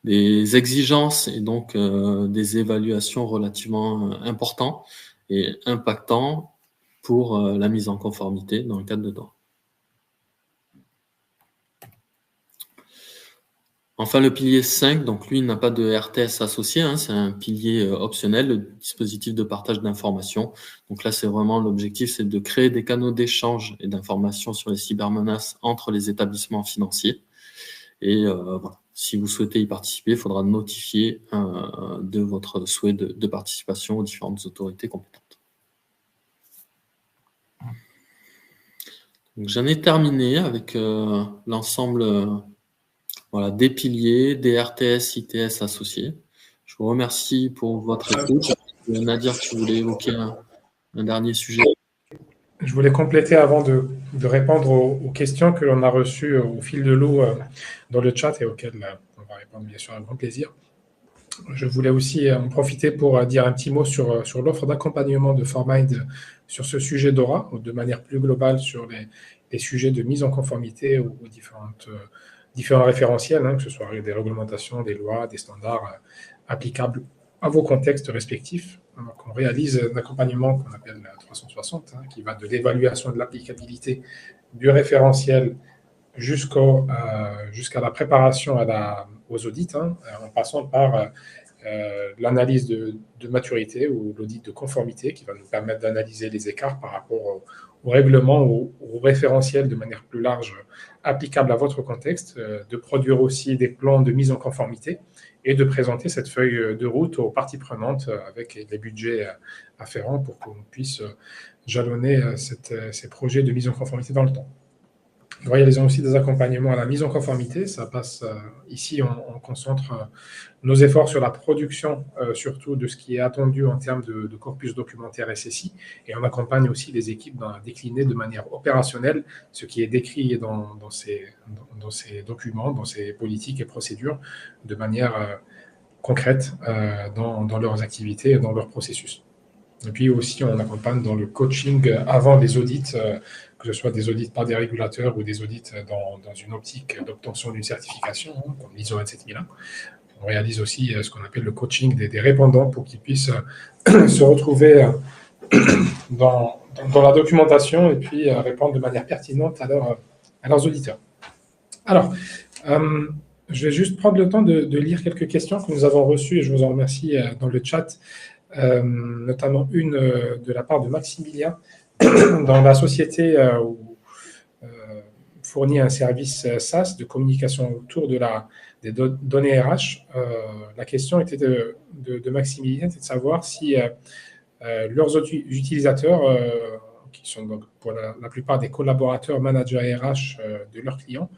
des exigences et donc des évaluations relativement importantes et impactantes pour la mise en conformité dans le cadre de DORA. Enfin, le pilier 5, donc lui, n'a pas de RTS associé, hein, c'est un pilier optionnel, le dispositif de partage d'informations. Donc là, c'est vraiment l'objectif, c'est de créer des canaux d'échange et d'informations sur les cybermenaces entre les établissements financiers. Et voilà, si vous souhaitez y participer, il faudra notifier de votre souhait de participation aux différentes autorités compétentes. Donc j'en ai terminé avec l'ensemble voilà, des piliers, des RTS, ITS associés. Je vous remercie pour votre écoute. Nadir, tu voulais évoquer un dernier sujet? Je voulais compléter avant de répondre aux questions que l'on a reçues au fil de l'eau dans le chat et auxquelles on va répondre bien sûr avec grand plaisir. Je voulais aussi en profiter pour dire un petit mot sur l'offre d'accompagnement de ForMind sur ce sujet DORA, ou de manière plus globale sur les sujets de mise en conformité aux différents référentiels, hein, que ce soit des réglementations, des lois, des standards applicables à vos contextes respectifs. Donc, on réalise un accompagnement qu'on appelle 360, hein, qui va de l'évaluation de l'applicabilité du référentiel jusqu'à la préparation aux audits, hein, en passant par l'analyse de maturité ou l'audit de conformité qui va nous permettre d'analyser les écarts par rapport au règlement ou au référentiel de manière plus large applicable à votre contexte, de produire aussi des plans de mise en conformité et de présenter cette feuille de route aux parties prenantes avec les budgets afférents pour qu'on puisse jalonner ces projets de mise en conformité dans le temps. Nous réalisons aussi des accompagnements à la mise en conformité. Ça passe ici, on concentre nos efforts sur la production, surtout de ce qui est attendu en termes de corpus documentaire SSI, et on accompagne aussi les équipes à décliner de manière opérationnelle ce qui est décrit dans ces documents, dans ces politiques et procédures, de manière concrète dans leurs activités et dans leurs processus. Et puis aussi, on accompagne dans le coaching avant les audits, que ce soit des audits par des régulateurs ou des audits dans une optique d'obtention d'une certification, hein, comme l'ISO 27001. On réalise aussi ce qu'on appelle le coaching des répondants pour qu'ils puissent se retrouver dans la documentation et puis répondre de manière pertinente à leurs auditeurs. Alors, je vais juste prendre le temps de lire quelques questions que nous avons reçues et je vous en remercie dans le chat. Notamment une de la part de Maximilien dans la société où fournit un service SaaS de communication autour des données RH. La question était de Maximilien, c'était de savoir si leurs utilisateurs, qui sont donc pour la plupart des collaborateurs managers RH de leurs clients,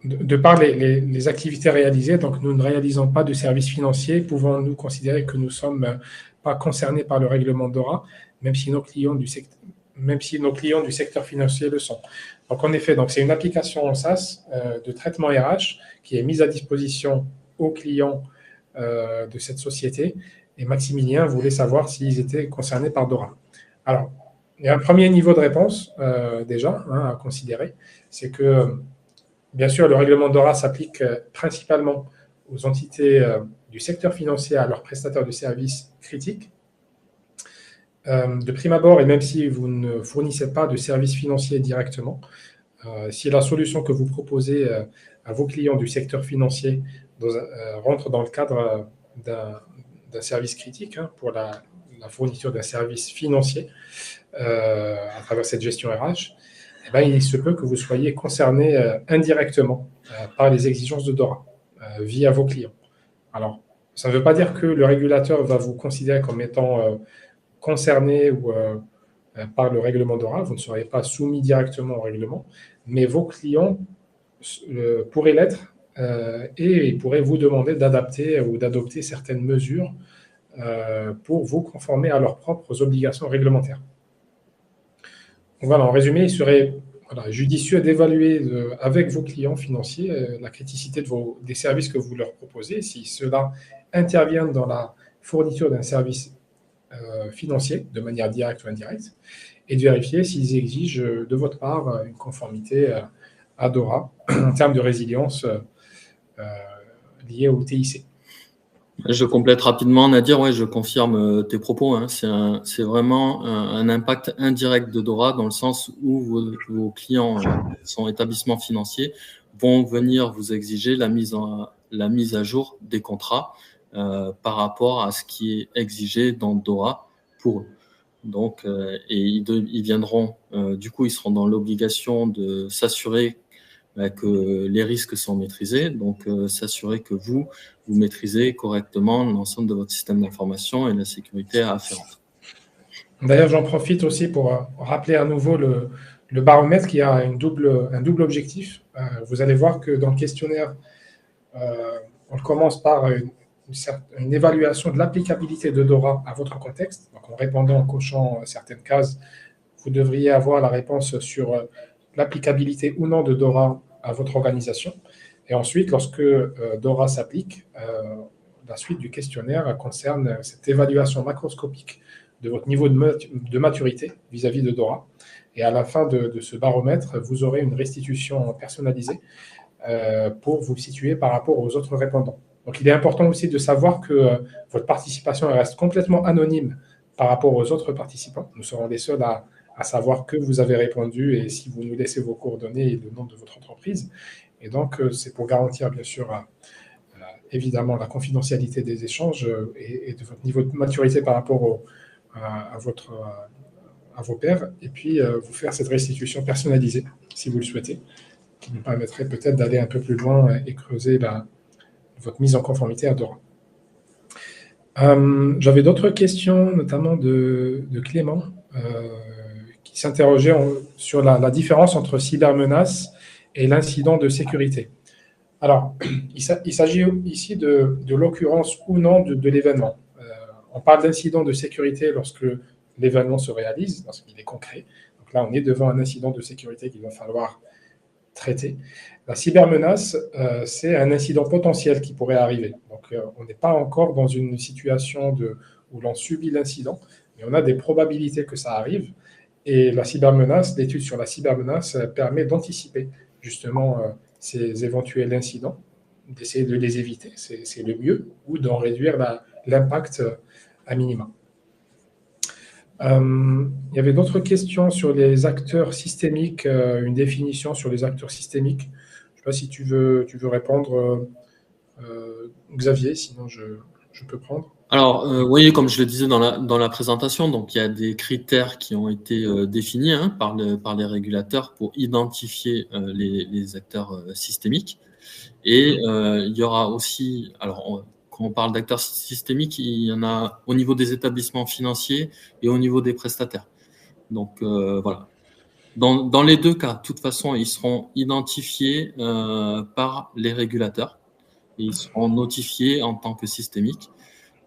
de par les activités réalisées, donc nous ne réalisons pas de services financiers, pouvons-nous considérer que nous ne sommes pas concernés par le règlement DORA, même si nos clients du secteur financier le sont. Donc en effet, c'est une application en SaaS de traitement RH qui est mise à disposition aux clients de cette société, et Maximilien voulait savoir s'ils étaient concernés par DORA. Alors, il y a un premier niveau de réponse déjà à considérer, c'est que bien sûr, le règlement DORA s'applique principalement aux entités du secteur financier, à leurs prestataires de services critiques. De prime abord, et même si vous ne fournissez pas de services financiers directement, si la solution que vous proposez à vos clients du secteur financier rentre dans le cadre d'un service critique pour la fourniture d'un service financier à travers cette gestion RH, il se peut que vous soyez concerné indirectement par les exigences de DORA via vos clients. Alors, ça ne veut pas dire que le régulateur va vous considérer comme étant concerné ou par le règlement DORA. Vous ne serez pas soumis directement au règlement, mais vos clients pourraient l'être et ils pourraient vous demander d'adapter ou d'adopter certaines mesures pour vous conformer à leurs propres obligations réglementaires. Voilà, en résumé, il serait judicieux d'évaluer avec vos clients financiers la criticité des services que vous leur proposez, si cela intervient dans la fourniture d'un service financier de manière directe ou indirecte, et de vérifier s'ils exigent de votre part une conformité à DORA en termes de résilience liée au TIC. Je complète rapidement, Nadir. Ouais, je confirme tes propos. Hein. C'est vraiment un impact indirect de DORA dans le sens où vos clients sont établissements financiers vont venir vous exiger la mise à jour des contrats par rapport à ce qui est exigé dans DORA pour eux. Donc, et ils viendront, du coup, ils seront dans l'obligation de s'assurer que les risques sont maîtrisés, donc s'assurer que vous maîtrisez correctement l'ensemble de votre système d'information et la sécurité afférente. D'ailleurs, j'en profite aussi pour rappeler à nouveau le baromètre qui a un double objectif. Vous allez voir que dans le questionnaire, on commence par une évaluation de l'applicabilité de DORA à votre contexte. Donc, en répondant, en cochant certaines cases, vous devriez avoir la réponse sur l'applicabilité ou non de DORA à votre organisation. Et ensuite, lorsque DORA s'applique, la suite du questionnaire concerne cette évaluation macroscopique de votre niveau de maturité vis-à-vis de DORA. Et à la fin de ce baromètre, vous aurez une restitution personnalisée pour vous situer par rapport aux autres répondants. Donc, il est important aussi de savoir que votre participation reste complètement anonyme par rapport aux autres participants. Nous serons les seuls à savoir que vous avez répondu et si vous nous laissez vos coordonnées et le nom de votre entreprise. Et donc, c'est pour garantir, bien sûr, évidemment, la confidentialité des échanges et de votre niveau de maturité par rapport à vos pairs, et puis vous faire cette restitution personnalisée, si vous le souhaitez, qui nous permettrait peut-être d'aller un peu plus loin et creuser votre mise en conformité à DORA. J'avais d'autres questions, notamment de Clément, qui s'interrogeait sur la différence entre cybermenace et l'incident de sécurité. Alors, il s'agit ici de l'occurrence ou non de l'événement. On parle d'incident de sécurité lorsque l'événement se réalise, lorsqu'il est concret. Donc là, on est devant un incident de sécurité qu'il va falloir traiter. La cybermenace, c'est un incident potentiel qui pourrait arriver. Donc, on n'est pas encore dans une situation où l'on subit l'incident, mais on a des probabilités que ça arrive. Et la cybermenace, l'étude sur la cybermenace permet d'anticiper justement ces éventuels incidents, d'essayer de les éviter, c'est le mieux, ou d'en réduire l'impact à minima. Il y avait d'autres questions sur les acteurs systémiques, une définition sur les acteurs systémiques. Je ne sais pas si tu veux répondre, Xavier, sinon je peux prendre. Alors, oui, comme je le disais dans la présentation, donc il y a des critères qui ont été définis par les régulateurs pour identifier les acteurs systémiques. Et il y aura aussi, alors quand on parle d'acteurs systémiques, il y en a au niveau des établissements financiers et au niveau des prestataires. Donc voilà. Dans les deux cas, de toute façon, ils seront identifiés par les régulateurs et ils seront notifiés en tant que systémiques.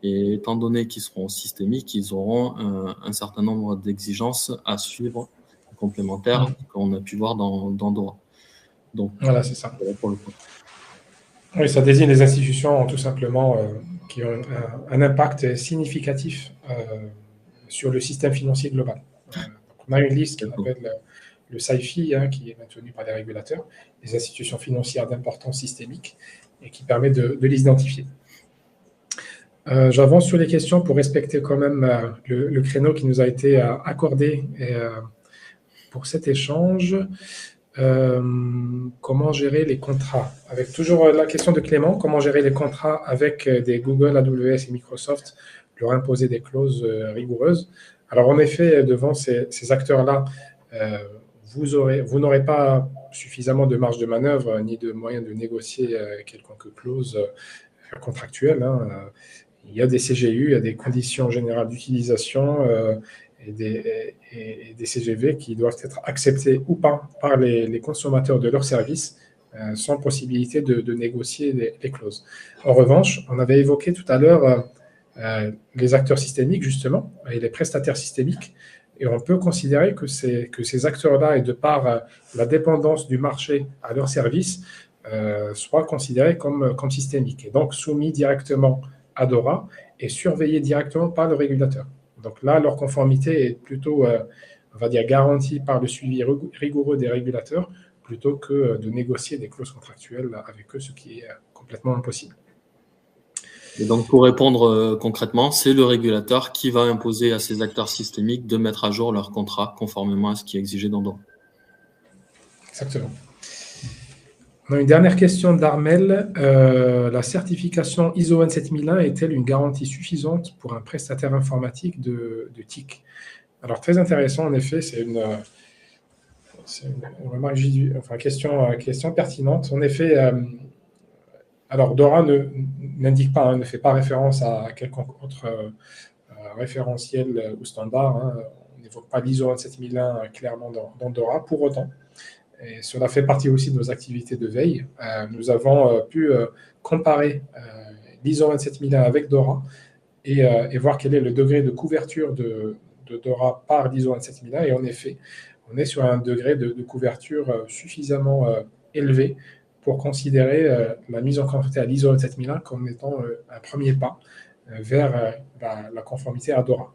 Et étant donné qu'ils seront systémiques, ils auront un certain nombre d'exigences à suivre complémentaires qu'on a pu voir dans DORA. Donc, voilà, c'est ça. Pour le coup. Oui, ça désigne les institutions tout simplement qui ont un impact significatif sur le système financier global. On a une liste qui s'appelle le SAIFI, qui est maintenu par les régulateurs, les institutions financières d'importance systémique, et qui permet de les identifier. J'avance sur les questions pour respecter quand même le créneau qui nous a été accordé pour cet échange. Comment gérer les contrats? Avec toujours la question de Clément, comment gérer les contrats avec des Google, AWS et Microsoft, leur imposer des clauses rigoureuses? Alors en effet, devant ces acteurs-là, vous n'aurez pas suffisamment de marge de manœuvre ni de moyens de négocier quelconque clause contractuelle. Il y a des CGU, il y a des conditions générales d'utilisation et des CGV qui doivent être acceptés ou pas par les consommateurs de leurs services sans possibilité de négocier les clauses. En revanche, on avait évoqué tout à l'heure les acteurs systémiques, justement, et les prestataires systémiques, et on peut considérer que ces acteurs-là, et de par la dépendance du marché à leurs services, soient considérés comme systémiques, et donc soumis directement à DORA et surveillés directement par le régulateur. Donc là, leur conformité est plutôt, on va dire, garantie par le suivi rigoureux des régulateurs plutôt que de négocier des clauses contractuelles avec eux, ce qui est complètement impossible. Et donc, pour répondre concrètement, c'est le régulateur qui va imposer à ces acteurs systémiques de mettre à jour leur contrat conformément à ce qui est exigé dans DORA. Exactement. On a une dernière question d'Armel. La certification ISO 27001 est-elle une garantie suffisante pour un prestataire informatique de TIC? Alors, très intéressant, en effet, c'est une remarque, question pertinente. En effet, alors DORA n'indique pas, ne fait pas référence à quelconque autre référentiel ou standard. On n'évoque pas l'ISO 27001 clairement dans DORA. Pour autant, et cela fait partie aussi de nos activités de veille, nous avons pu comparer l'ISO 27001 avec DORA et voir quel est le degré de couverture de DORA par l'ISO 27001. Et en effet, on est sur un degré de couverture suffisamment élevé pour considérer la mise en conformité à l'ISO 27001 comme étant un premier pas vers la conformité à DORA.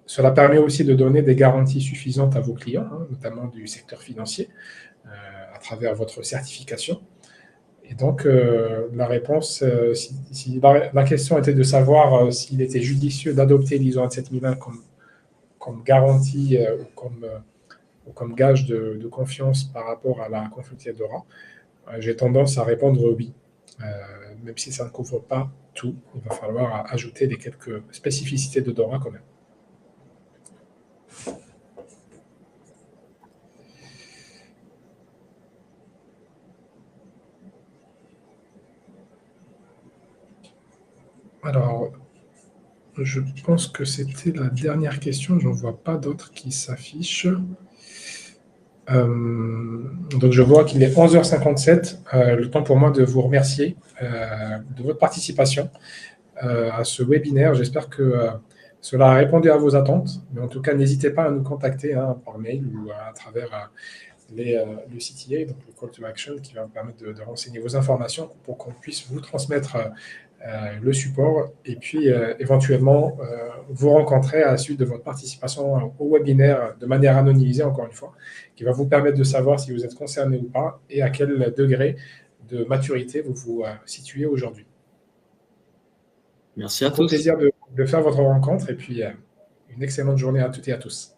Cela permet aussi de donner des garanties suffisantes à vos clients, notamment du secteur financier, à travers votre certification. Et donc, la réponse, si la question était de savoir s'il était judicieux d'adopter l'ISO 27001 comme garantie ou comme gage de confiance par rapport à la conformité à DORA, j'ai tendance à répondre oui. Même si ça ne couvre pas tout, il va falloir ajouter les quelques spécificités de DORA quand même. Alors, je pense que c'était la dernière question. Je n'en vois pas d'autres qui s'affichent. Donc, je vois qu'il est 11h57. Le temps pour moi de vous remercier de votre participation à ce webinaire. J'espère que cela a répondu à vos attentes. Mais en tout cas, n'hésitez pas à nous contacter par mail ou à travers le CTA, donc le Call to Action, qui va vous permettre de renseigner vos informations pour qu'on puisse vous transmettre le support et puis éventuellement vous rencontrer à la suite de votre participation au webinaire de manière anonymisée, encore une fois, qui va vous permettre de savoir si vous êtes concerné ou pas et à quel degré de maturité vous vous situez aujourd'hui. Merci à tous. Au plaisir de faire votre rencontre et puis une excellente journée à toutes et à tous.